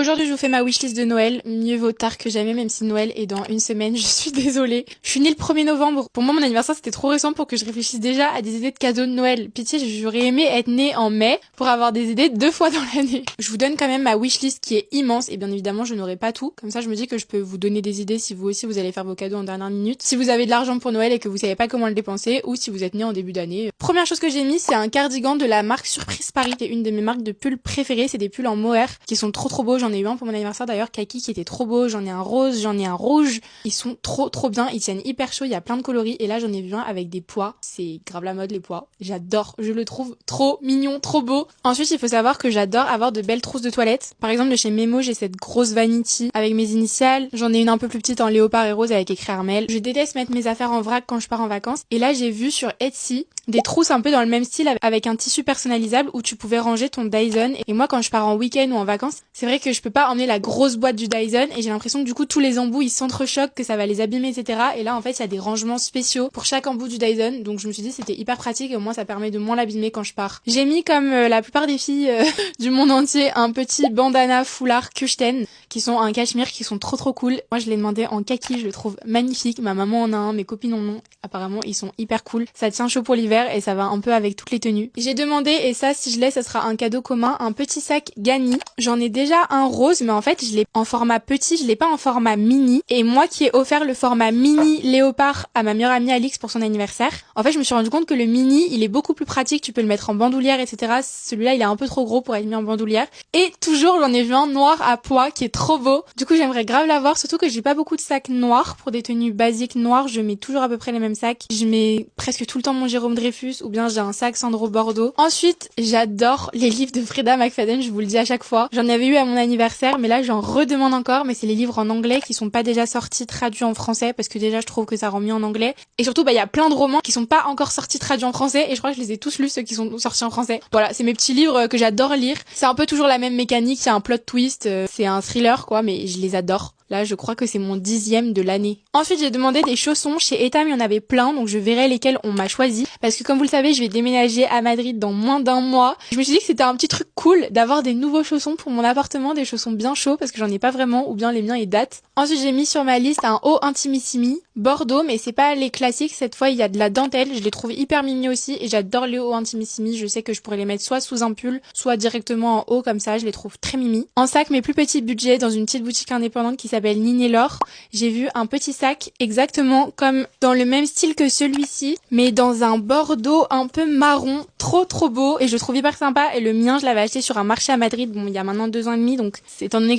Aujourd'hui, je vous fais ma wishlist de Noël. Mieux vaut tard que jamais, même si Noël est dans une semaine. Je suis désolée. Je suis née le 1er novembre. Pour moi, mon anniversaire, c'était trop récent pour que je réfléchisse déjà à des idées de cadeaux de Noël. Pitié, j'aurais aimé être née en mai pour avoir des idées 2 fois dans l'année. Je vous donne quand même ma wishlist qui est immense et bien évidemment, je n'aurai pas tout. Comme ça, je me dis que je peux vous donner des idées si vous aussi vous allez faire vos cadeaux en dernière minute. Si vous avez de l'argent pour Noël et que vous savez pas comment le dépenser ou si vous êtes né en début d'année. Première chose que j'ai mis, c'est un cardigan de la marque Surprise Paris. C'est une de mes marques de pulls préférées. C'est des pulls en mohair qui sont trop beaux. J'en ai eu un pour mon anniversaire d'ailleurs, kaki, qui était trop beau. J'en ai un rose, j'en ai un rouge. Ils sont trop bien. Ils tiennent hyper chaud. Il y a plein de coloris. Et là, j'en ai vu un avec des pois. C'est grave la mode, les pois. J'adore. Je le trouve trop mignon, trop beau. Ensuite, il faut savoir que j'adore avoir de belles trousses de toilette. Par exemple, de chez Memo, j'ai cette grosse vanity avec mes initiales. J'en ai une un peu plus petite en léopard et rose avec écrit Armel. Je déteste mettre mes affaires en vrac quand je pars en vacances. Et là, j'ai vu sur Etsy des trousses un peu dans le même style avec un tissu personnalisable où tu pouvais ranger ton Dyson. Et moi, quand je pars en week-end ou en vacances, c'est vrai que je peux pas emmener la grosse boîte du Dyson et j'ai l'impression que du coup, tous les embouts, ils s'entrechoquent, que ça va les abîmer, etc. Et là, en fait, il y a des rangements spéciaux pour chaque embout du Dyson. Donc, je me suis dit, c'était hyper pratique et au moins, ça permet de moins l'abîmer quand je pars. J'ai mis, comme la plupart des filles du monde entier, un petit bandana foulard Kushten qui sont un cachemire qui sont trop cool. Moi, je l'ai demandé en kaki, je le trouve magnifique. Ma maman en a un, mes copines en ont. Apparemment, ils sont hyper cool. Ça tient chaud pour l'hiver et ça va un peu avec toutes les tenues. J'ai demandé, et ça, si je l'ai, ça sera un cadeau commun, un petit sac Gani. J'en ai déjà un rose, mais en fait, je l'ai en format petit, je l'ai pas en format mini. Et moi qui ai offert le format mini léopard à ma meilleure amie Alix pour son anniversaire, en fait, je me suis rendu compte que le mini, il est beaucoup plus pratique. Tu peux le mettre en bandoulière, etc. Celui-là, il est un peu trop gros pour être mis en bandoulière. Et toujours, j'en ai vu un noir à pois qui est trop beau. Du coup, j'aimerais grave l'avoir, surtout que j'ai pas beaucoup de sacs noirs pour des tenues basiques noires. Je mets toujours à peu près les mêmes sacs. Je mets presque tout le temps mon Jérôme Dreyfus ou bien j'ai un sac Sandro Bordeaux. Ensuite, j'adore les livres de Frida McFadden, je vous le dis à chaque fois. J'en avais eu à mon anniversaire, mais là j'en redemande encore, mais c'est les livres en anglais qui sont pas déjà sortis traduits en français parce que déjà je trouve que ça rend mieux en anglais. Et surtout, il y a plein de romans qui sont pas encore sortis traduits en français et je crois que je les ai tous lus ceux qui sont sortis en français. Voilà, c'est mes petits livres que j'adore lire. C'est un peu toujours la même mécanique, il y a un plot twist, c'est un thriller quoi, mais je les adore. Là, je crois que c'est mon 10e de l'année. Ensuite, j'ai demandé des chaussons. Chez Etam, il y en avait plein, donc je verrai lesquels on m'a choisi. Parce que comme vous le savez, je vais déménager à Madrid dans moins d'1 mois. Je me suis dit que c'était un petit truc cool d'avoir des nouveaux chaussons pour mon appartement, des chaussons bien chauds, parce que j'en ai pas vraiment, ou bien les miens, ils datent. Ensuite, j'ai mis sur ma liste un haut intimissimi Bordeaux, mais c'est pas les classiques. Cette fois, il y a de la dentelle. Je les trouve hyper mimi aussi, et j'adore les hauts intimissimi. Je sais que je pourrais les mettre soit sous un pull, soit directement en haut, comme ça. Je les trouve très mimi. En sac, mes plus petits budgets, dans une petite boutique indépendante qui s'appelle Nini L'Or. J'ai vu un petit sac exactement comme dans le même style que celui-ci, mais dans un bordeaux un peu marron, trop beau, et je le trouve hyper sympa. Et le mien, je l'avais acheté sur un marché à Madrid, bon, il y a maintenant 2 ans et demi, donc étant donné